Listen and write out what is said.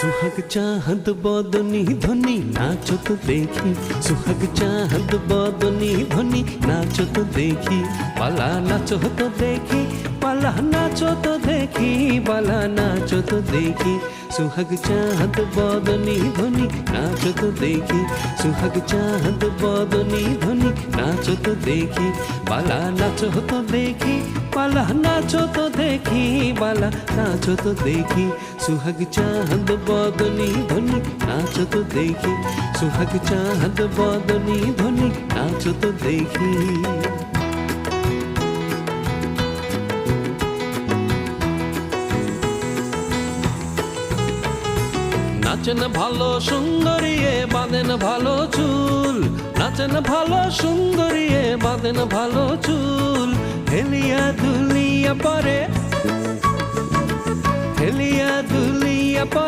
सुहाग चाहत बदनी ध्वनि नाचो तो देखी, सुहाग चाहत बदनी ध्वनि नाचो तो देखी, बाला नाचो तो देखी, बाला नाचो तो देखी, बाला नाचो तो देखी। सुहाग चाहत बदनी ध्वनि नाचो तो देखी, सुहाग चाहत बदनी ध्वनि नाचो तो देखी, बाला नाचो तो देखी, बाला नाचो तो देखी, बाला नाचो तो देखी। सुहाग चाहत बदनी ध्वनि नाचो तो देखी, सुहाग चाहत बदनी ध्वनि नाचो तो देखी। নাচেন ভালো সুন্দরী বাঁধেন ভালো চুল, নাচেন ভালো সুন্দরী বাঁধেন ভালো চুল, হেলিয়া দুলিয়া পরে, হেলিয়া দুলিয়া পরে।